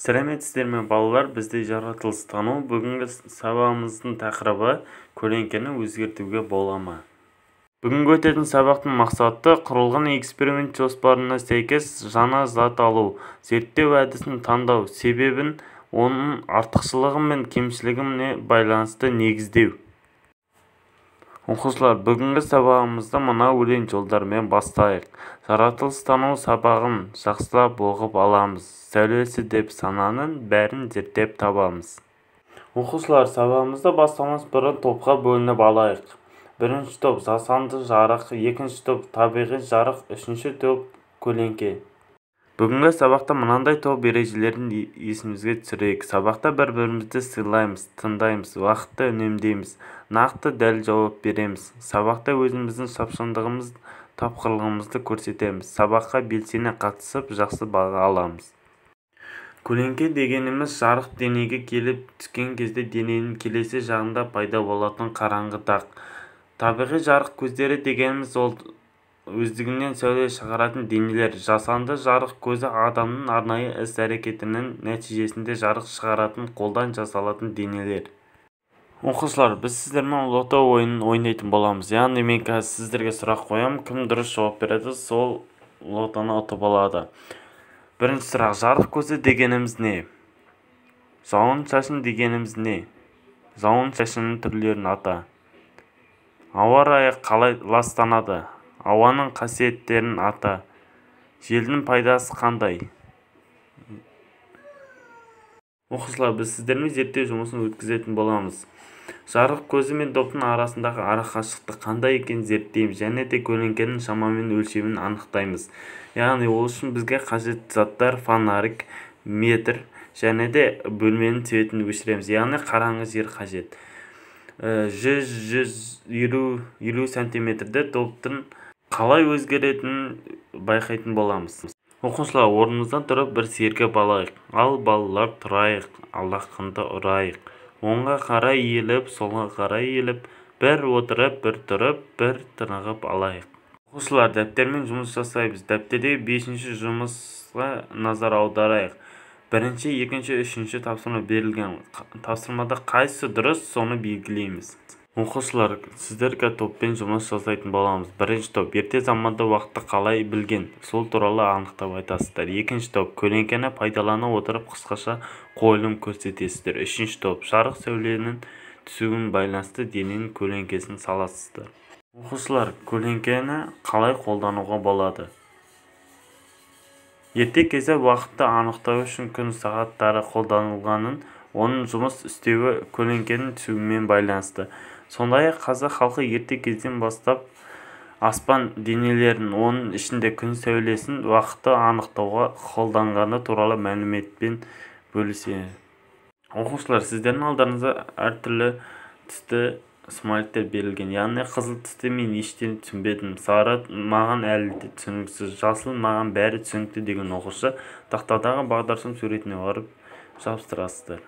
Сәлеметсіздер ме балалар, бізде жаратылыстану. Бүгінгі сабағымыздың тақырыбы көлеңкені өзгертуге бола ма? Бүгінгі өтетін сабақтың мақсаты құрылған эксперимент жоспарына сәйкес жаңа зат алу, зерттеу әдісін таңдау, себебін оның артықшылығы мен кемшілігіне байланысты негіздеу. Оқушылар, бүгінгі сабағымызды мына өлең жолдарымен бастайық. Жаратылыстану сабағын жақсылап оқып аламыз. Сәулесі деп сананың бәрін зерттеп табамыз. Оқушылар, сабағымызды бастамас бұрын топқа бөлініп алайық. Бірінші топ жасанды жарық, екінші топ табиғи жарық, үшінші топ көлеңке. Бүгінгі сабақта мынандай топ ережелерін есімізге түсірейік. Сабақта бір-бірімізді сыйлаймыз, тыңдаймыз, уақытты үнемдейміз, нақты дәл жауап береміз. Сабақта өзіміздің шапшаңдығымыз, тапқырлығымызды көрсетеміз. Сабаққа белсене қатысып, жақсы баға аламыз. Көлеңке дегеніміз жарық денеге келіп түскен кезде дененің келесі жағында пайда болатын қараңғы дақ. Табиғи жарық көздері дегеніміз ол өздігінен сәуле шығаратын денелер. Жасанды жарық көзі адамның арнайы іс-әрекетінің нәтижесінде жарық шығаратын қолдан жасалатын денелер. Оқушылар, біз сіздермен лото ойынын ойнайтын боламыз. Яғни мен қазір сіздерге сұрақ қоямын, кім дұрыс жауап береді, сол лотоны ұтып алады. Бірінші сұрақ, жарық көзі дегеніміз не? Жауын-шашын дегеніміз не? Жауын-шашынның түрлерін ата. Ауа райы қалай ластанады? Ауаның қасиеттерін ата. Желдің пайдасы қандай? Оқушылар, біз сіздермен зерттеу жұмысын өткізетін боламыз. Жарық көзі мен доптың арасындағы арақашықтық қандай екенін зерттейміз, және де көлеңкенің шамамен өлшемін анықтаймыз. Яғни ол үшін бізге қажет заттар фонарик, метр және де бөлменің цветін өшіреміз. Яғни қараңғы жер қажет. 100-150 сантиметрде доптың қалай өзгеретінін байқайтын боламыз. Оқушылар, орнымыздан тұрып бір серке балайық. Ал балалар тұрайық, алақанды ұрайық. Оңға қарай иіліп, солға қарай иіліп, бір отырып, бір тұрып, бір тынығып алайық. Оқушылар, дәптермен жұмыс жасаймыз. Дәптердегі 5-ші жұмысқа назар аударайық. Бірінші, екінші, үшінші тапсырма берілген. Тапсырмада қайсысы дұрыс, соны белгілейміз. Оқушылар, сіздерге топпен жұмыс жасайтын боламыз. Бірінші топ, ерте заманда уақытты қалай білген, сол туралы анықтап айтасыздар. Екінші топ, көлеңкені пайдалана отырып қысқаша қойылым көрсетесіздер. Үшінші топ, жарық сәуленің түсуін байланысты дененің көлеңкесін саласыздар. Оқушылар, көлеңкені қалай қолдануға болады? Ерте кезде уақытты анықтау үшін күн сағаттары қолданылғанын, оның жұмыс істеуі көлеңкенің түсуімен байланысты. Сондай-ақ қазақ халқы ерте кезден бастап аспан денелерін, оның ішінде күн сәулесін уақытты анықтауға қолданғаны туралы мәліметпен бөліседі. Оқушылар, сіздердің алдарыңызда әртүрлі түсті смайликтер берілген. Яғни қызыл түсті мен ештеңе түсінбедім, сары маған әлі де түсініксіз, жасыл маған бәрі түсінікті деген оқушы тақтадағы бағдаршам суретіне барып жабыстырасыздар.